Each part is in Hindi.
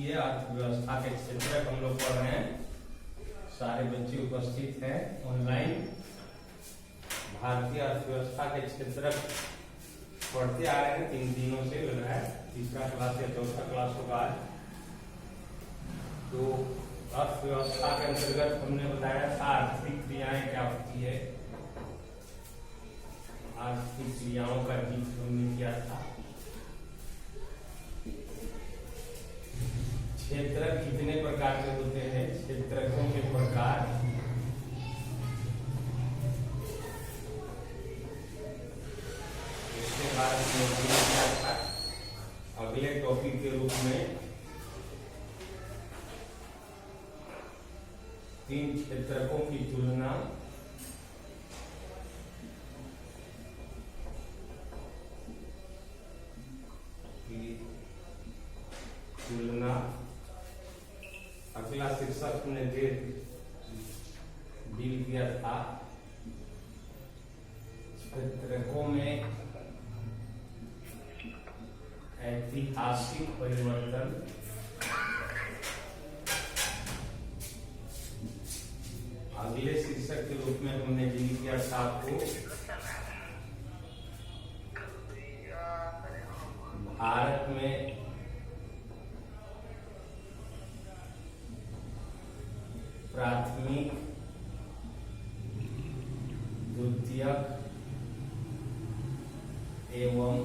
भारतीय अर्थव्यवस्था के क्षेत्र हम लोग पढ़ रहे हैं। सारे बच्चे उपस्थित हैं ऑनलाइन। भारतीय अर्थव्यवस्था के क्षेत्र पढ़ते आ रहे हैं 3 दिनों से, लग रहा है तीसरा क्लास या चौथा क्लास होगा आज। तो अर्थव्यवस्था के अंतर्गत हमने बताया था आर्थिक क्रियाएं क्या होती है, आर्थिक क्रियाओं का जिक्र हमने किया था। क्षेत्र कितने प्रकार के होते हैं, क्षेत्रकों के प्रकार। इसके बाद हमने क्या था अगले टॉपिक के रूप में 3 क्षेत्रकों की तुलना, अगला शीर्षक हमने डील किया था क्षेत्रकों में ऐतिहासिक परिवर्तन। अगले शीर्षक के रूप में हमने डील किया था आपको भारत में प्राथमिक, द्वितीयक एवं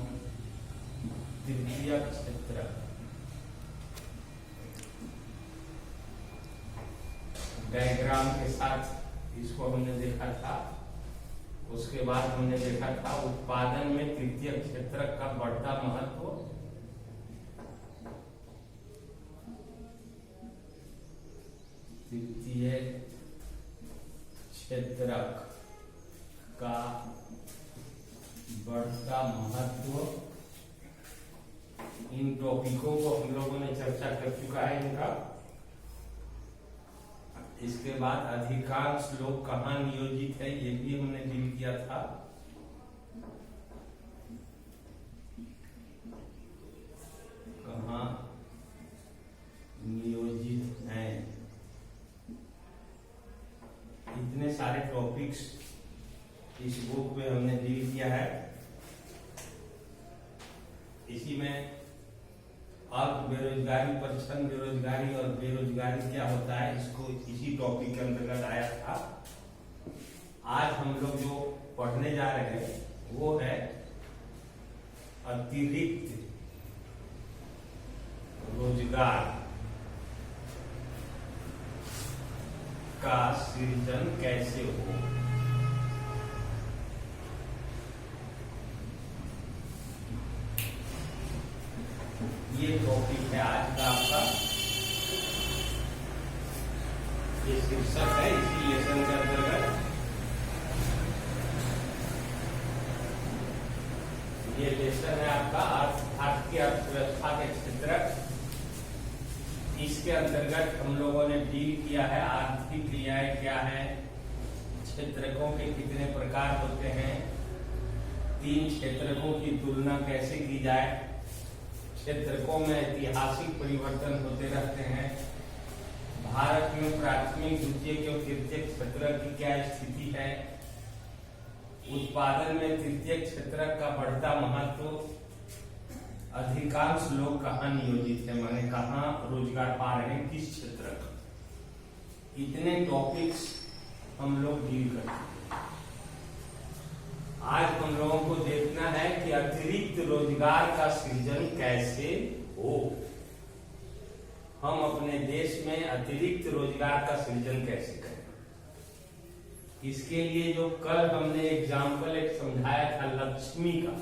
तृतीयक क्षेत्र। डायग्राम के साथ इसको हमने देखा था। उसके बाद हमने देखा था उत्पादन में तृतीय क्षेत्र का बढ़ता महत्व। तृतीय क्षेत्रक का बढ़ता महत्व, इन टॉपिकों को हम लोगों ने चर्चा कर चुका है इनका। इसके बाद अधिकांश लोग कहाँ नियोजित है ये भी हमने डील किया था। कहाँ नियोजित हैं, इतने सारे टॉपिक्स इस बुक में हमने डील किया है। इसी में अल्प बेरोजगारी, परिश्रम बेरोजगारी और बेरोजगारी क्या होता है, इसको इसी टॉपिक के अंतर्गत आया था। आज हम लोग जो पढ़ने जा रहे हैं वो है अतिरिक्त रोजगार का सृजन कैसे हो। ये टॉपिक है आज का आपका, ये शीर्षक है इसी लेसन के अंतर्गत। ये लेसन है आपका भारतीय अर्थव्यवस्था के क्षेत्र। इसके अंतर्गत हम लोगों ने डील किया है आर्थिक क्रियाएं क्या है, क्षेत्रकों के कितने प्रकार होते हैं, 3 क्षेत्रकों की तुलना कैसे की जाए, क्षेत्रकों में ऐतिहासिक परिवर्तन होते रहते हैं, भारत में प्राथमिक, द्वितीयक और तृतीयक क्षेत्र की क्या स्थिति है, उत्पादन में तृतीयक क्षेत्र का बढ़ता महत्व, अधिकांश लोग कहाँ नियोजित है, माने कहाँ रोजगार पा रहे हैं, किस क्षेत्र का। इतने टॉपिक्स हम लोग डील करते हैं। आज हम लोगों को देखना है कि अतिरिक्त रोजगार का सृजन कैसे हो। हम अपने देश में अतिरिक्त रोजगार का सृजन कैसे करें। इसके लिए जो कल हमने एग्जाम्पल एक समझाया था लक्ष्मी का।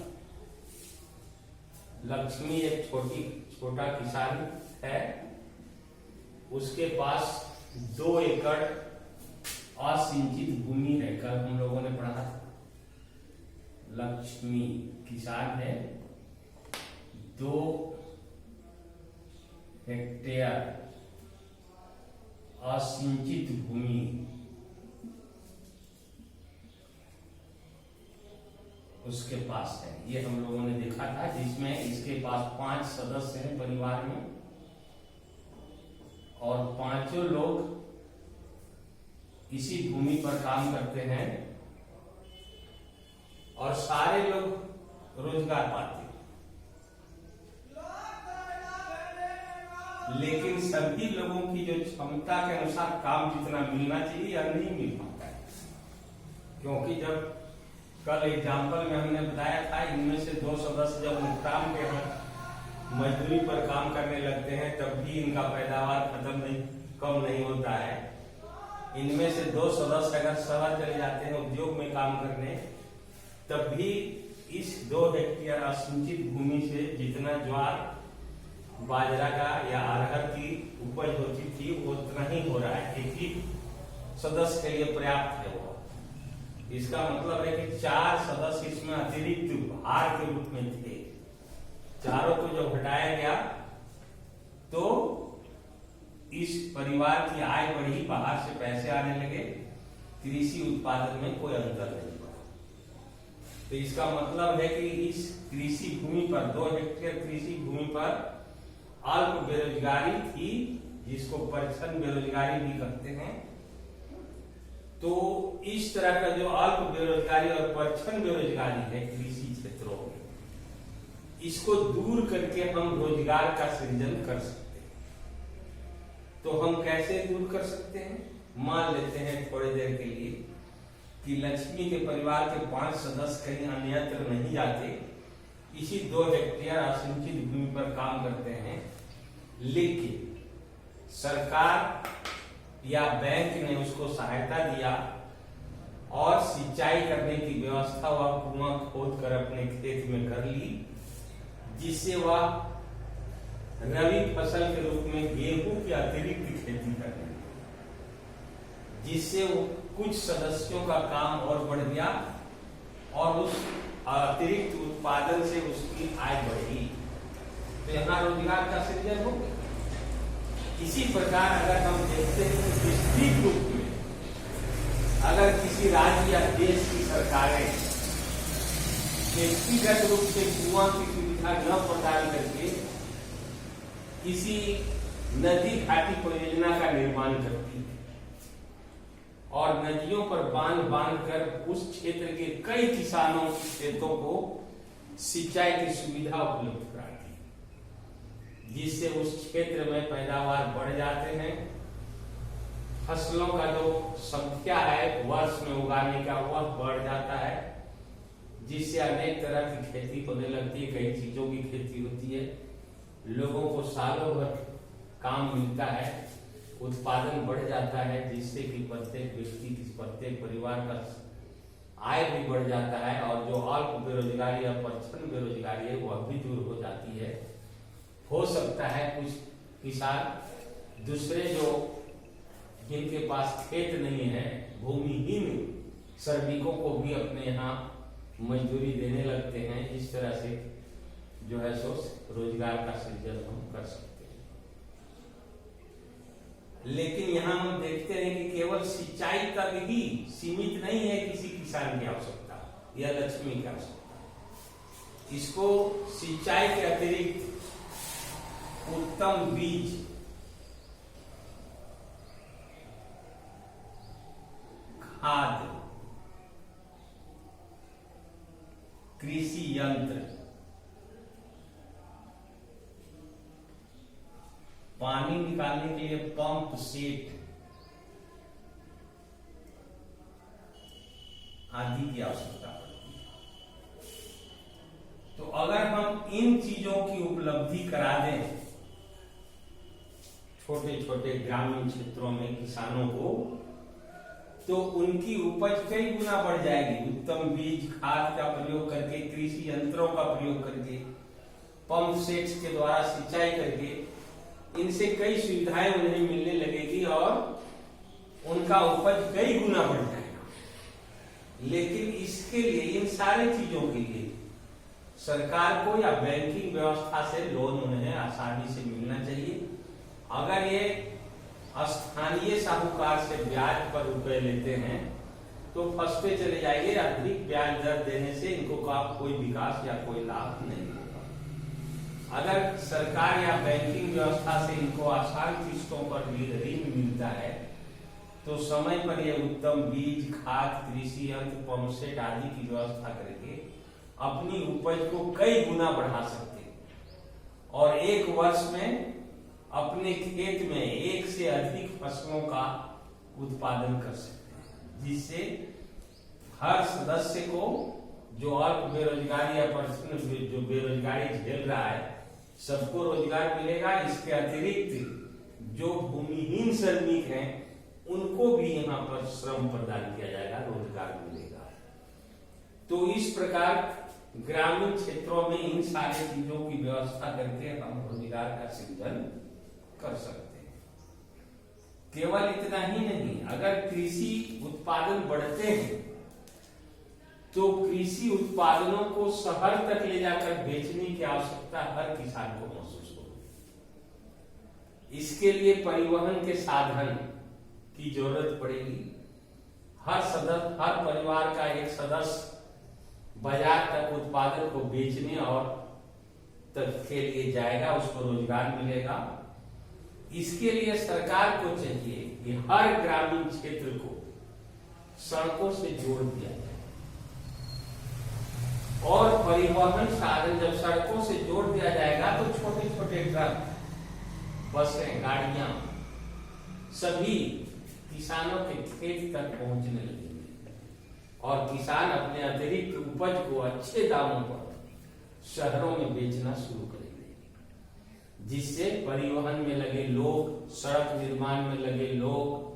लक्ष्मी एक छोटा किसान है, उसके पास 2 एकड़ असिंचित भूमि है। कल हम लोगों ने पढ़ा था लक्ष्मी किसान है, 2 हेक्टेयर असिंचित भूमि उसके पास है। ये हम लोगों ने देखा था, जिसमें इसके पास 5 सदस्य हैं परिवार में। और पांचों लोग इसी भूमि पर काम करते हैं और सारे लोग रोजगार पाते हैं, लेकिन सभी लोगों की जो क्षमता के अनुसार काम जितना मिलना चाहिए या नहीं मिल पाता है। क्योंकि जब कल एग्जाम्पल में हमने बताया था, इनमें से 2 सदस्य जब मुक्ताम के यहाँ मजदूरी पर काम करने लगते हैं तब भी इनका पैदावार कम नहीं होता है। इनमें से 2 सदस्य अगर शहर चले जाते हैं उद्योग में काम करने, तब भी इस 2 हेक्टेयर असिंचित भूमि से जितना ज्वार बाजरा का या अरहर की उपज होती थी उतना ही हो रहा है। एक ही सदस्य के लिए पर्याप्त है वो। इसका मतलब है कि 4 सदस्य इसमें अतिरिक्त भार के रूप में थे। चारों को जब हटाया गया तो इस परिवार की आय बढ़ी, बाहर से पैसे आने लगे, कृषि उत्पादन में कोई अंतर नहीं पड़ा। तो इसका मतलब है कि इस कृषि भूमि पर 2 हेक्टेयर कृषि भूमि पर अल्प बेरोजगारी थी, जिसको परछन बेरोजगारी भी कहते हैं। तो इस तरह का जो अल्प बेरोजगारी और परछन बेरोजगारी है कृषि क्षेत्रों में, इसको दूर करके हम रोजगार का सृजन कर सकते हैं। तो हम कैसे दूर कर सकते हैं? मान लेते हैं थोड़ी देर के लिए कि लक्ष्मी के परिवार के 5 सदस्य कहीं अन्यत्र नहीं जाते, इसी 2 हेक्टेयर असिंचित भूमि पर काम करते हैं, लेकिन सरकार या बैंक ने उसको सहायता दिया और सिंचाई करने की व्यवस्था वह कुआं खोद कर अपने खेत में कर ली, जिससे वह रबी फसल के रूप में गेहूं की अतिरिक्त खेती करने लगे, जिससे वो कुछ सदस्यों का काम और बढ़ गया और उस अतिरिक्त उत्पादन से उसकी आय बढ़ी। तो यहाँ रोजगार का सृजन हो गया। इसी प्रकार अगर हम देखते हैं कि विस्तृत रूप में अगर किसी राज्य या देश की सरकारें व्यक्तिगत रूप से कुआं की सुविधा न प्रदान करके किसी नदी घाटी परियोजना का निर्माण करती है और नदियों पर बांध कर उस क्षेत्र के कई किसानों के खेतों को सिंचाई की सुविधा उपलब्ध कराती है, जिससे उस क्षेत्र में पैदावार बढ़ जाते हैं, फसलों का जो संख्या है वर्ष में उगाने का वह बढ़ जाता है, जिससे अनेक तरह की खेती होने लगती है, कई चीजों की खेती होती है, लोगों को सालों भर काम मिलता है, उत्पादन बढ़ जाता है, जिससे कि प्रत्येक व्यक्ति की प्रत्येक परिवार का आय भी बढ़ जाता है और जो अल्प बेरोजगारी या परछन बेरोजगारी है वह भी दूर हो जाती है। हो सकता है कुछ किसान दूसरे जो जिनके पास खेत नहीं है, भूमिहीन श्रमिकों को भी अपने यहाँ मजदूरी देने लगते हैं। इस तरह से जो है सो रोजगार का सृजन हम कर सकते हैं। लेकिन यहाँ हम देखते हैं कि केवल सिंचाई तक ही सीमित नहीं है किसी किसान की आवश्यकता या लक्ष्मी की आवश्यकता। इसको सिंचाई के अतिरिक्त उत्तम बीज, खाद, कृषि यंत्र, पानी निकालने के लिए पंप सेट आदि की आवश्यकता पड़ती है। तो अगर हम इन चीजों की उपलब्धि करा दें छोटे छोटे ग्रामीण क्षेत्रों में किसानों को, तो उनकी उपज कई गुना बढ़ जाएगी। उत्तम बीज, खाद का प्रयोग करके, कृषि यंत्रों का प्रयोग करके, पंप सेट्स के द्वारा सिंचाई करके, इनसे कई सुविधाएं उन्हें मिलने लगेगी और उनका उपज कई गुना बढ़ जाएगा। लेकिन इसके लिए, इन सारी चीजों के लिए सरकार को या बैंकिंग व्यवस्था से लोन उन्हें आसानी से मिलना चाहिए। अगर ये स्थानीय साहूकार से ब्याज पर रुपए लेते हैं तो फंसते चले जाएंगे। अधिक ब्याज दर देने से इनको कोई विकास या कोई लाभ नहीं होगा। अगर सरकार या बैंकिंग व्यवस्था से इनको आसान किस्तों पर ऋण मिलता है तो समय पर ये उत्तम बीज, खाद, कृषि यंत्र, पंप सेट आदि की व्यवस्था करके अपनी उपज को कई गुना बढ़ा सकते हैं और एक वर्ष में अपने खेत में एक से अधिक फसलों का उत्पादन कर सकते हैं, जिससे हर सदस्य को जो अल्प बेरोजगारी या जो बेरोजगारी झेल रहा है सबको रोजगार मिलेगा। इसके अतिरिक्त जो भूमिहीन श्रमिक हैं उनको भी यहाँ पर श्रम प्रदान किया जाएगा, रोजगार मिलेगा। तो इस प्रकार ग्रामीण क्षेत्रों में इन सारी चीजों की व्यवस्था करके हम रोजगार का सृजन कर सकते हैं। केवल इतना ही नहीं, अगर कृषि उत्पादन बढ़ते हैं तो कृषि उत्पादनों को शहर तक ले जाकर बेचने की आवश्यकता हर किसान को महसूस होगी। इसके लिए परिवहन के साधन की जरूरत पड़ेगी। हर परिवार का एक सदस्य बाजार तक उत्पादन को बेचने और तक के लिए जाएगा, उसको रोजगार मिलेगा। इसके लिए सरकार को चाहिए कि हर ग्रामीण क्षेत्र को सड़कों से जोड़ दिया जाए और परिवहन साधन जब सड़कों से जोड़ दिया जाएगा तो छोटे छोटे ट्रक, बसें, गाड़ियां सभी किसानों के खेत तक पहुंचने लगेंगे और किसान अपने अतिरिक्त उपज को अच्छे दामों पर शहरों में बेचना शुरू करेंगे, जिससे परिवहन में लगे लोग, सड़क निर्माण में लगे लोग,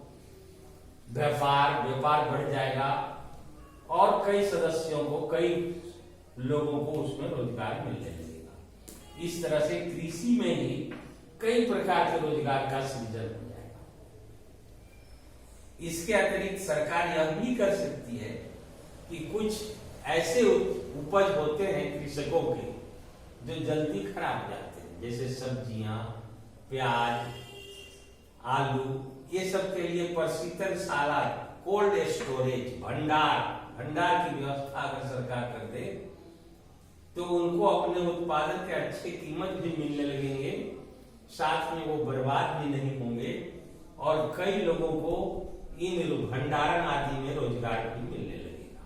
व्यापार बढ़ जाएगा और कई सदस्यों को, कई लोगों को उसमें रोजगार मिलने लगेगा। इस तरह से कृषि में ही कई प्रकार के रोजगार का सृजन हो जाएगा। इसके अतिरिक्त सरकार यह भी कर सकती है कि कुछ ऐसे उपज होते हैं कृषकों के जो जल्दी खराब हो जाते हैं, जैसे सब्जियां, प्याज, आलू, ये सब के लिए प्रशीतनशाला, कोल्ड स्टोरेज, भंडार की व्यवस्था अगर सरकार कर दे तो उनको अपने उत्पादन के अच्छे कीमत भी मिलने लगेंगे, साथ में वो बर्बाद भी नहीं होंगे और कई लोगों को इन भंडारण आदि में रोजगार भी मिलने लगेगा।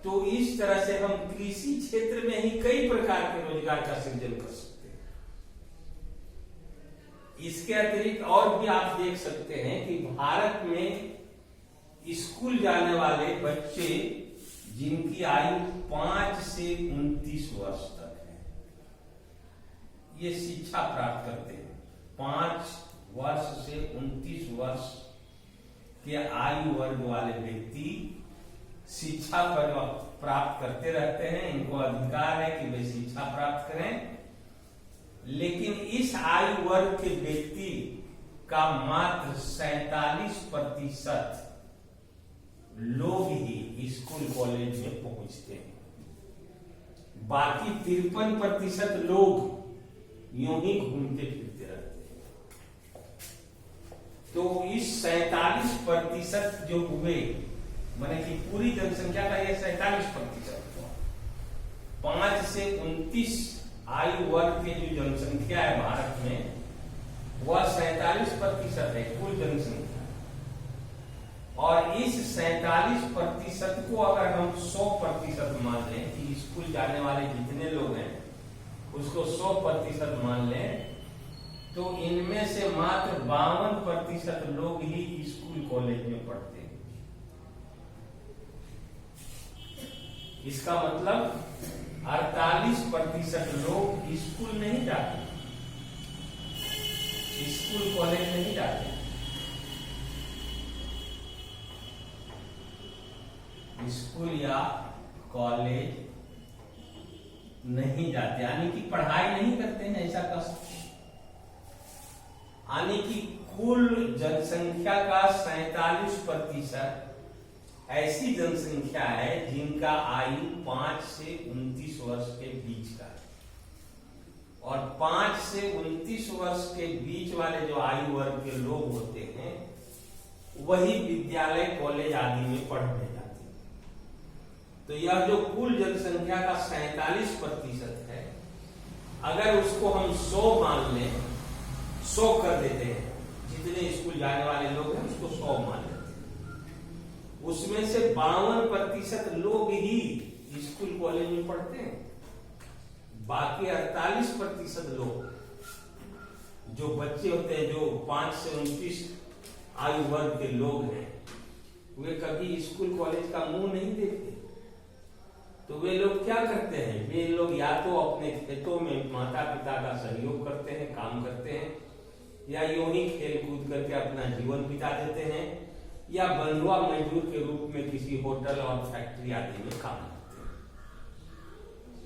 तो इस तरह से हम कृषि क्षेत्र में ही कई प्रकार के रोजगार का सृजन कर सकते हैं। इसके अतिरिक्त और भी आप देख सकते हैं कि भारत में स्कूल जाने वाले बच्चे जिनकी आयु 5 से 29 वर्ष तक है, ये शिक्षा प्राप्त करते हैं। 5 वर्ष से 29 वर्ष के आयु वर्ग वाले व्यक्ति शिक्षा प्राप्त करते रहते हैं। इनको अधिकार है कि वे शिक्षा प्राप्त करें, लेकिन इस आयु वर्ग के व्यक्ति का मात्र 47% लोग ही स्कूल कॉलेज में पहुंचते हैं। बाकी 53% लोग यूं ही घूमते फिरते रहते हैं। तो इस 47% जो हुए, माने कि पूरी जनसंख्या का यह 47% हुआ। 5 से 29 आयु वर्ग की जो जनसंख्या है भारत में, वह 47% है कुल जनसंख्या। और इस 47% को अगर हम 100% मान लें कि स्कूल जाने वाले जितने लोग हैं उसको 100% मान लें, तो इनमें से मात्र 52% लोग ही स्कूल कॉलेज में पढ़ते हैं। इसका मतलब 48% लोग स्कूल नहीं जाते, स्कूल कॉलेज नहीं जाते। स्कूल या कॉलेज नहीं जाते, यानी कि पढ़ाई नहीं करते हैं, ऐसा कह सकते हैं। यानी कि कुल जनसंख्या का 47% ऐसी जनसंख्या है जिनका आयु 5 से 29 वर्ष के बीच का है। और 5 से 29 वर्ष के बीच वाले जो आयु वर्ग के लोग होते हैं वही विद्यालय, कॉलेज आदि में पढ़ने जाते हैं। तो यह जो कुल जनसंख्या का 47% है, अगर उसको हम 100 मान लें, 100 कर देते हैं, जितने स्कूल जाने वाले लोग हैं उसको 100 मान लेते हैं, उसमें से 52% लोग ही स्कूल कॉलेज में पढ़ते हैं। बाकी 48% लोग जो बच्चे होते हैं, जो 5 से 29 आयु वर्ग के लोग हैं, वे कभी स्कूल कॉलेज का मुंह नहीं देखते। तो वे लोग क्या करते हैं? वे लोग या तो अपने खेतों में माता पिता का सहयोग करते हैं, काम करते हैं, या यूं ही खेल कूद करके अपना जीवन बिता देते हैं, या बंधुआ मजदूर के रूप में किसी होटल और फैक्ट्री आदि में काम करते हैं।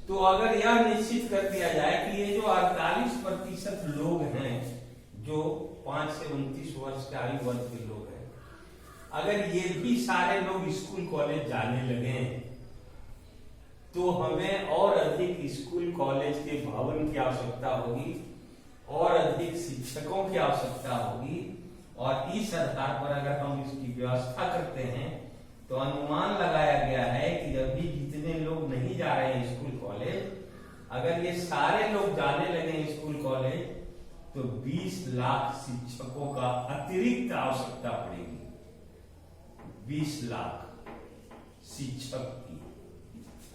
तो अगर यह निश्चित कर दिया जाए कि ये जो 48% लोग हैं, जो 5 से 29 वर्ष के आयु वर्ग के लोग हैं, अगर ये भी सारे लोग स्कूल कॉलेज जाने लगे तो हमें और अधिक स्कूल कॉलेज के भवन की आवश्यकता होगी, और अधिक शिक्षकों की आवश्यकता होगी। और इस आधार पर अगर हम इसकी व्यवस्था करते हैं तो अनुमान लगाया गया है कि अभी जितने लोग नहीं जा रहे हैं स्कूल कॉलेज, अगर ये सारे लोग जाने लगे स्कूल कॉलेज तो 20 लाख शिक्षकों का अतिरिक्त आवश्यकता पड़ेगी। 20 लाख शिक्षक की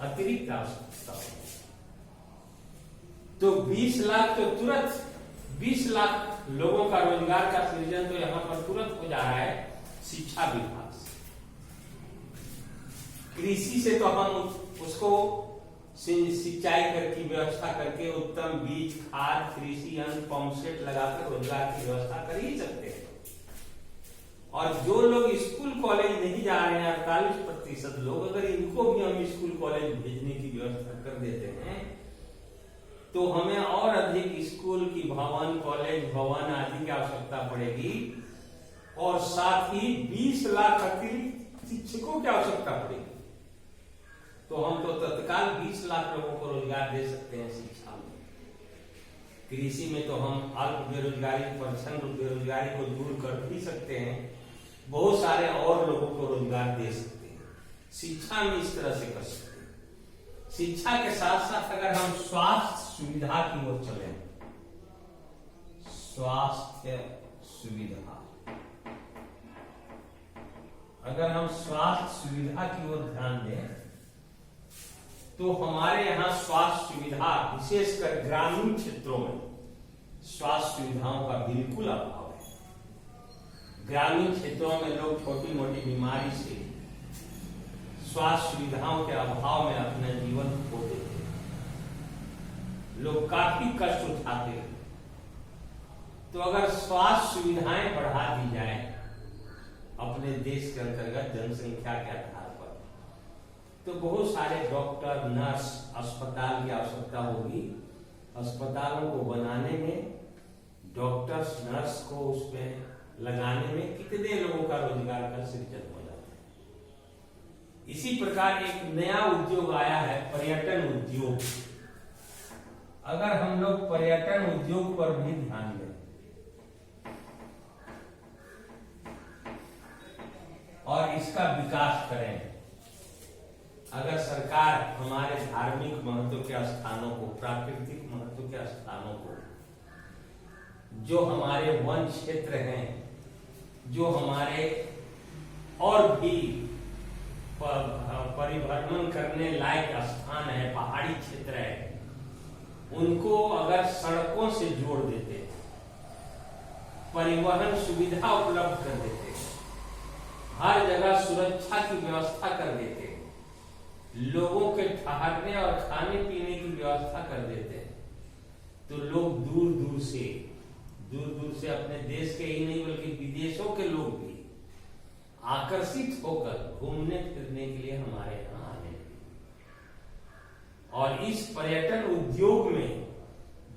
अतिरिक्त आवश्यकता होगी। तो 20 लाख तो तुरंत 20 लाख लोगों का रोजगार का सृजन तो यहां पर तुरंत हो जा रहा है शिक्षा विभाग से। कृषि से तो हम उसको सिंचाई की व्यवस्था करके उत्तम बीज, खाद, कृषि यंत्र, पंप सेट लगाकर रोजगार की व्यवस्था कर ही सकते हैं। और जो लोग स्कूल कॉलेज नहीं जा रहे हैं 48% लोग, अगर इनको भी हम स्कूल कॉलेज भेजने की व्यवस्था कर देते हैं तो हमें और अधिक स्कूल की भवन, कॉलेज भवन आदि की आवश्यकता पड़ेगी, और साथ ही 20 लाख अतिरिक्त शिक्षकों की आवश्यकता पड़ेगी। तो हम तो तत्काल 20 लाख लोगों को रोजगार दे सकते हैं शिक्षा में। कृषि में तो हम अल्प बेरोजगारी, परछन बेरोजगारी को दूर कर भी सकते हैं, बहुत सारे और लोगों को रोजगार दे सकते हैं। शिक्षा में इस तरह से कर सकते हैं। शिक्षा के साथ साथ अगर हम स्वास्थ्य सुविधा की ओर चलें, स्वास्थ्य सुविधा, अगर हम स्वास्थ्य सुविधा की ओर ध्यान दें तो हमारे यहाँ स्वास्थ्य सुविधा, विशेषकर ग्रामीण क्षेत्रों में स्वास्थ्य सुविधाओं का बिल्कुल अभाव है। ग्रामीण क्षेत्रों में लोग छोटी मोटी बीमारी से स्वास्थ्य सुविधाओं के अभाव में अपना जीवन खो देते हैं, लोग काफी कष्ट उठाते हैं। तो अगर स्वास्थ्य सुविधाएं बढ़ा दी जाए अपने देश के अंतर्गत जनसंख्या के आधार पर, तो बहुत सारे डॉक्टर, नर्स, अस्पताल की आवश्यकता होगी। अस्पतालों को बनाने में, डॉक्टर्स, नर्स को उसमें लगाने में कितने लोगों का रोजगार का सृजन हो जाता है। इसी प्रकार एक नया उद्योग आया है, पर्यटन उद्योग। अगर हम लोग पर्यटन उद्योग पर भी ध्यान दें और इसका विकास करें, अगर सरकार हमारे धार्मिक महत्व के स्थानों को, प्राकृतिक महत्व के स्थानों को, जो हमारे वन क्षेत्र हैं, जो हमारे और भी परिभ्रमण करने लायक स्थान है, पहाड़ी क्षेत्र है, उनको अगर सड़कों से जोड़ देते, परिवहन सुविधा उपलब्ध कर देते, हर जगह सुरक्षा की व्यवस्था कर देते, लोगों के ठहरने और खाने पीने की व्यवस्था कर देते हैं, तो लोग दूर दूर से अपने देश के ही नहीं बल्कि विदेशों के लोग भी आकर्षित होकर घूमने फिरने के लिए हमारे यहाँ आने लगे। और इस पर्यटन उद्योग में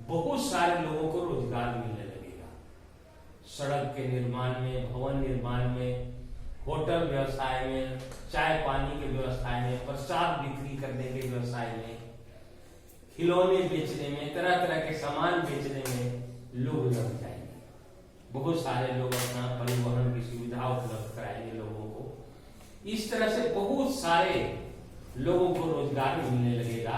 बहुत सारे लोगों को रोजगार मिलने लगेगा। सड़क के निर्माण में, भवन निर्माण में, होटल व्यवसाय में, चाय पानी के व्यवसाय में, प्रसाद बिक्री करने के व्यवसाय में, खिलौने बेचने में, तरह तरह के सामान बेचने में लोग लग जाएंगे। बहुत सारे लोग अपना परिवहन की सुविधा उपलब्ध कराएंगे लोगों को। इस तरह से बहुत सारे लोगों को रोजगार मिलने लगेगा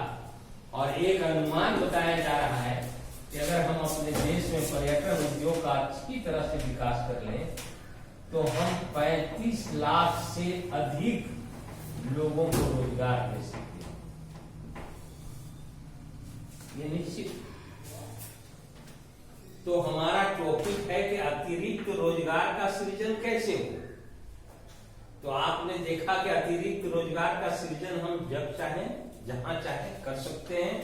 और एक अनुमान बताया जा रहा है कि अगर हम अपने देश में पर्यटन उद्योग का अच्छी तरह से विकास कर लें तो हम 35 लाख से अधिक लोगों को रोजगार दे सकते हैं। ये निश्चित। तो हमारा टॉपिक है कि अतिरिक्त रोजगार का सृजन कैसे हो। तो आपने देखा कि अतिरिक्त रोजगार का सृजन हम जब चाहें जहां चाहें कर सकते हैं।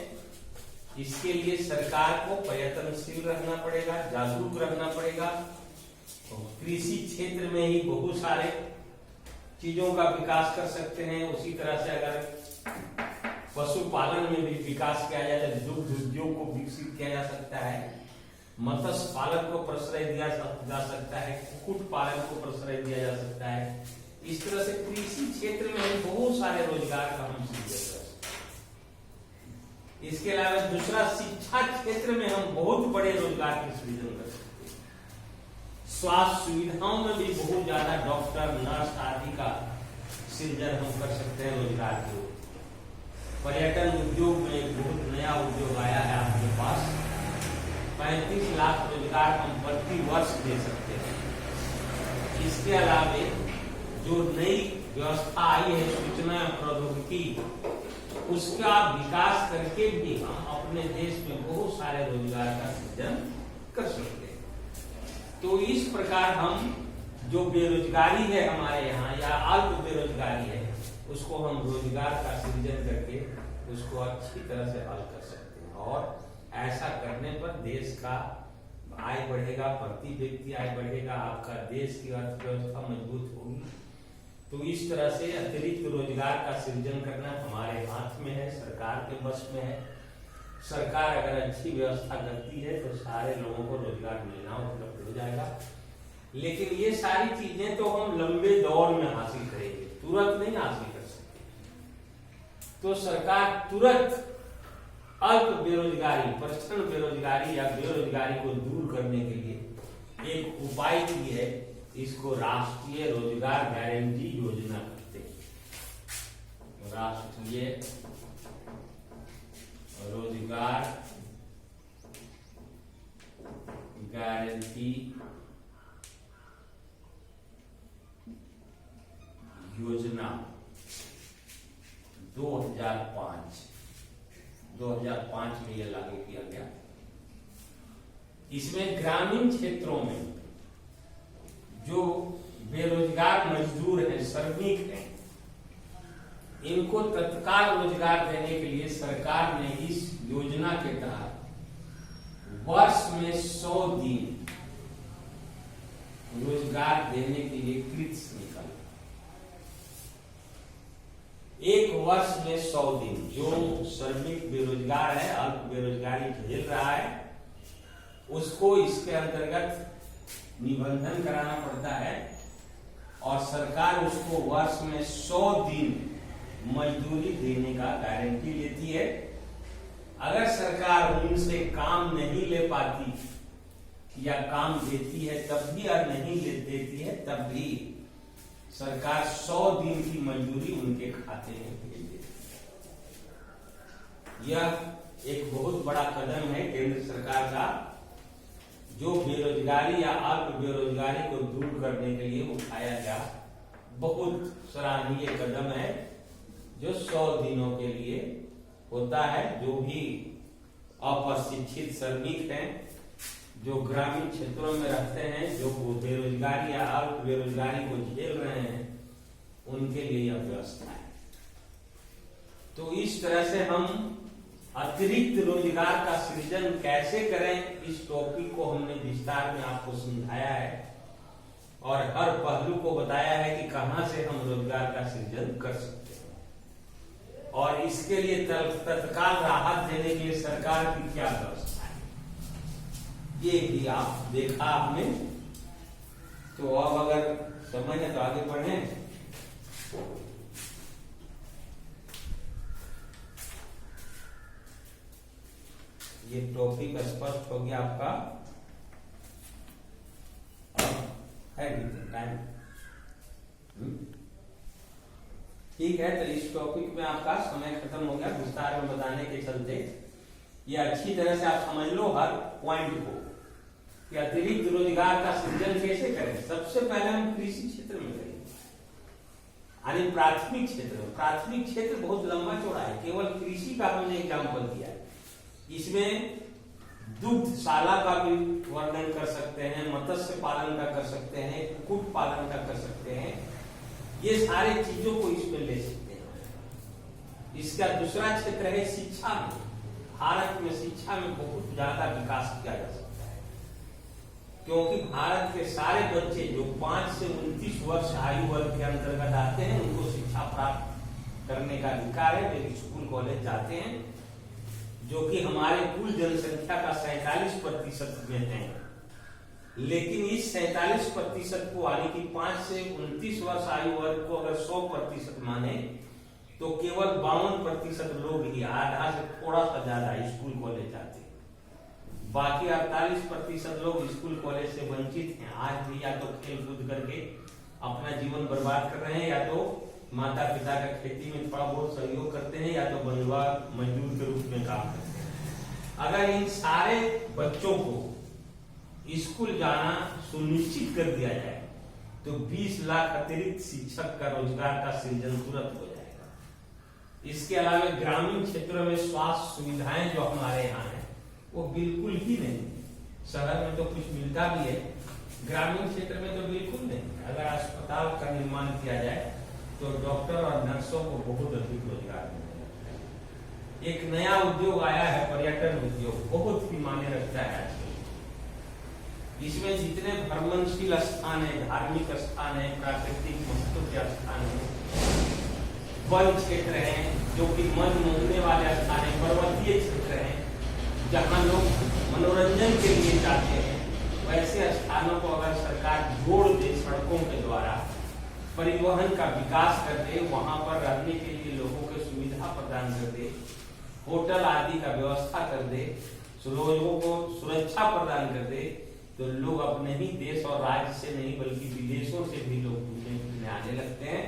इसके लिए सरकार को प्रयत्नशील रहना पड़ेगा, जागरूक रहना पड़ेगा। तो कृषि क्षेत्र में ही बहुत सारे चीजों का विकास कर सकते हैं। उसी तरह से अगर पशुपालन में भी विकास किया जाए तो दुग्ध उद्योग को विकसित किया जा सकता है, मत्स्य पालन को प्रश्रय दिया जा सकता है, कुक्कुट पालन को प्रश्रय दिया जा सकता है। इस तरह से कृषि क्षेत्र में बहुत सारे रोजगार का हम सृजन कर सकते हैं। इसके अलावा दूसरा, शिक्षा क्षेत्र में हम बहुत बड़े रोजगार के सृजन कर सकते हैं। स्वास्थ्य सुविधाओं में भी बहुत ज्यादा डॉक्टर, नर्स आदि का सृजन हम कर सकते हैं रोजगार के। पर्यटन उद्योग में एक बहुत नया उद्योग आया है आपके पास, 35 लाख रोजगार हम प्रति वर्ष दे सकते हैं। इसके अलावा जो नई व्यवस्था आई है सूचना प्रौद्योगिकी, उसका विकास करके भी हम अपने देश में बहुत सारे रोजगार का सृजन कर सकते हैं। तो इस प्रकार हम जो बेरोजगारी है हमारे यहाँ या अल्प बेरोजगारी है, उसको हम रोजगार का सृजन करके उसको अच्छी तरह से हल कर सकते हैं। और ऐसा करने पर देश का आय बढ़ेगा, प्रति व्यक्ति आय बढ़ेगा, आपका देश की अर्थव्यवस्था मजबूत होगी। तो इस तरह से अतिरिक्त रोजगार का सृजन करना हमारे हाथ में है, सरकार के बस में है। सरकार अगर अच्छी व्यवस्था करती है तो सारे लोगों को रोजगार मिलना उपलब्ध हो जाएगा। लेकिन ये सारी चीजें तो हम लंबे दौर में हासिल करेंगे, तुरंत नहीं हासिल कर सकते। तो सरकार तुरंत अल्प बेरोजगारी, प्रचंड बेरोजगारी या बेरोजगारी को दूर करने के लिए एक उपाय की है, इसको राष्ट्रीय रोजगार गारंटी योजना कहते हैं। राष्ट्रीय रोजगार गारंटी योजना 2005 में यह लागू किया गया। इसमें ग्रामीण क्षेत्रों में जो बेरोजगार मजदूर हैं, श्रमिक हैं, इनको तत्काल रोजगार देने के लिए सरकार ने इस योजना के तहत वर्ष में 100 दिन रोजगार देने के लिए कृत निकाला। एक वर्ष में 100 दिन जो श्रमिक बेरोजगार है, अल्प बेरोजगारी झेल रहा है, उसको इसके अंतर्गत निबंधन कराना पड़ता है और सरकार उसको वर्ष में 100 दिन मजदूरी देने का गारंटी लेती है। अगर सरकार उनसे काम नहीं ले पाती या काम देती है तब भी, और नहीं देती है तब भी सरकार 100 दिन की मजदूरी उनके खाते में भेज देती है। यह एक बहुत बड़ा कदम है केंद्र सरकार का, जो बेरोजगारी या अल्प बेरोजगारी को दूर करने के लिए उठाया गया बहुत सराहनीय कदम है, जो 100 दिनों के लिए होता है। जो भी अप्रशिक्षित श्रमिक हैं, जो ग्रामीण क्षेत्रों में रहते हैं, जो बेरोजगारी या अल्प बेरोजगारी को झेल रहे हैं, उनके लिए यह व्यवस्था है। तो इस तरह से हम अतिरिक्त रोजगार का सृजन कैसे करें, इस टॉपिक को हमने विस्तार में आपको समझाया है और हर पहलू को बताया है कि कहां से हम रोजगार का सृजन कर सकते हैं और इसके लिए तत्काल राहत देने के लिए सरकार की क्या व्यवस्था है, ये भी आप देखा आपने। तो अब अगर समय है तो आगे बढ़ें। ये टॉपिक स्पष्ट हो गया आपका? है टाइम? ठीक है, तो इस टॉपिक में आपका समय खत्म हो गया विस्तार में बताने के चलते। ये अच्छी तरह से आप समझ लो हर पॉइंट को कि अतिरिक्त रोजगार का सृजन कैसे करें। सबसे पहले हम कृषि क्षेत्र में करेंगे, यानी प्राथमिक क्षेत्र में। प्राथमिक क्षेत्र बहुत लंबा चौड़ा है, केवल कृषि का हमने एग्जाम्पल दिया है। इसमें दुग्धशाला का भी वर्णन कर सकते हैं, मत्स्य पालन का कर सकते हैं, कुक्कुट पालन का कर सकते हैं। ये सारे चीजों को इसमें ले सकते हैं। इसका दूसरा क्षेत्र है शिक्षा में। भारत में शिक्षा में बहुत ज्यादा विकास किया जा सकता है, क्योंकि भारत के सारे बच्चे जो 5 से 29 वर्ष आयु वर्ग के अंतर्गत आते हैं उनको शिक्षा प्राप्त करने का अधिकार है। वे स्कूल कॉलेज जाते हैं, जो कि हमारे कुल जनसंख्या का 47% में है। लेकिन इस 47% को यानी कि 5 से 29 वर्ष आयु वर्ग को अगर 100% माने तो केवल 52% लोग ही, आधा से थोड़ा सा ज्यादा स्कूल कॉलेज जाते हैं। बाकी 48% लोग स्कूल कॉलेज से वंचित हैं। आज भी या तो खेल कूद करके अपना जीवन बर्बाद कर रहे हैं, या तो माता पिता का खेती में थोड़ा बहुत सहयोग करते हैं, या तो बंधुआ मजदूर के रूप में काम करते हैं। अगर इन सारे बच्चों को स्कूल जाना सुनिश्चित कर दिया जाए तो 20 लाख अतिरिक्त शिक्षक का रोजगार का सृजन तुरंत हो जाएगा। इसके अलावा ग्रामीण क्षेत्रों में स्वास्थ्य सुविधाएं जो हमारे यहाँ है वो बिल्कुल ही नहीं। शहर में तो कुछ मिलता भी है, ग्रामीण क्षेत्र में तो बिल्कुल नहीं। अगर अस्पताल का निर्माण किया जाए तो डॉक्टर और नर्सों को बहुत अधिक रोजगार मिलेगा। एक नया उद्योग आया है पर्यटन उद्योग, बहुत ही मायने रखता है। इसमें जितने भ्रमणशील स्थान है, धार्मिक स्थान है, प्राकृतिक महत्व के स्थान है, वन क्षेत्र है जो कि मन मोहने वाले स्थान है, पर्वतीय क्षेत्र है जहाँ लोग मनोरंजन के लिए जाते हैं, वैसे स्थानों को अगर सरकार जोड़ दे सड़कों के द्वारा, परिवहन का विकास कर दे, वहां पर रहने के लिए लोगों को सुविधा प्रदान कर दे, होटल आदि का व्यवस्था कर दे, लोगों को सुरक्षा प्रदान कर दे, तो लोग अपने ही देश और राज्य से नहीं बल्कि विदेशों से भी लोग घूमने आने लगते हैं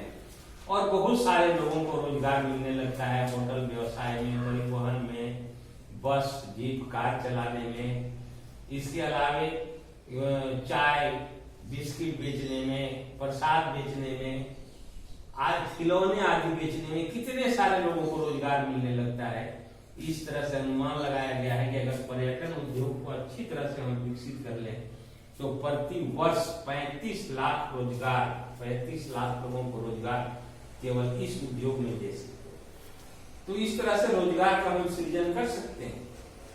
और बहुत सारे लोगों को रोजगार मिलने लगता है। होटल व्यवसाय में, परिवहन में, बस जीप कार चलाने में, इसके अलावे चाय बिस्किट बेचने में, प्रसाद बेचने में, आज खिलौने आदि बेचने में कितने सारे लोगों को रोजगार मिलने लगता है। इस तरह से अनुमान लगाया गया है कि अगर पर्यटन उद्योग को अच्छी तरह से हम विकसित कर लें तो प्रति वर्ष 35 लाख रोजगार, 35 लाख लोगों को रोजगार केवल इस उद्योग में दे सकते। तो इस तरह से रोजगार का हम सृजन कर सकते हैं,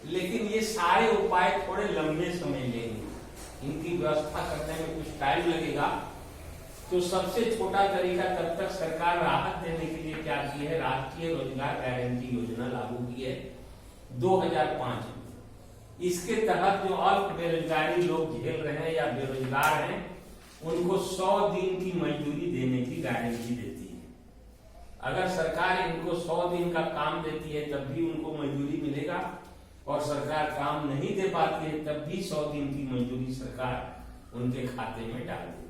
लेकिन ये सारे उपाय थोड़े लंबे समय लेंगे, इनकी व्यवस्था करने में कुछ टाइम लगेगा। तो सबसे छोटा तरीका तब तक सरकार राहत देने के लिए क्या की है, राष्ट्रीय रोजगार गारंटी योजना लागू की है 2005 में। इसके तहत जो अल्प बेरोजगारी लोग झेल रहे हैं या बेरोजगार हैं उनको 100 दिन की मजदूरी देने की गारंटी देती है। अगर सरकार इनको 100 दिन का काम देती है तब भी उनको मजदूरी मिलेगा, और सरकार काम नहीं दे पाती है तब भी 100 दिन की मजदूरी सरकार उनके खाते में डाल देती है।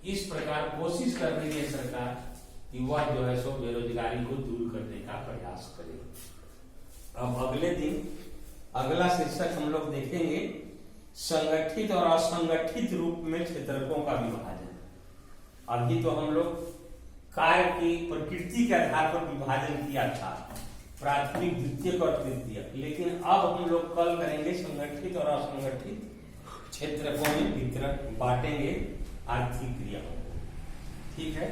इस प्रकार कोशिश कर रही है सरकार कि वह जो है सो बेरोजगारी को दूर करने का प्रयास करे। अब अगले दिन अगला शीर्षक हम लोग देखेंगे संगठित और असंगठित रूप में क्षेत्रकों का विभाजन। अभी तो हम लोग कार्य की प्रकृति के आधार पर विभाजन किया था, प्राथमिक, द्वितीयक और तृतीयक, लेकिन अब हम लोग कल करेंगे संगठित और असंगठित क्षेत्रकों में वितरण बांटेंगे आर्थिक क्रियाओं। ठीक है।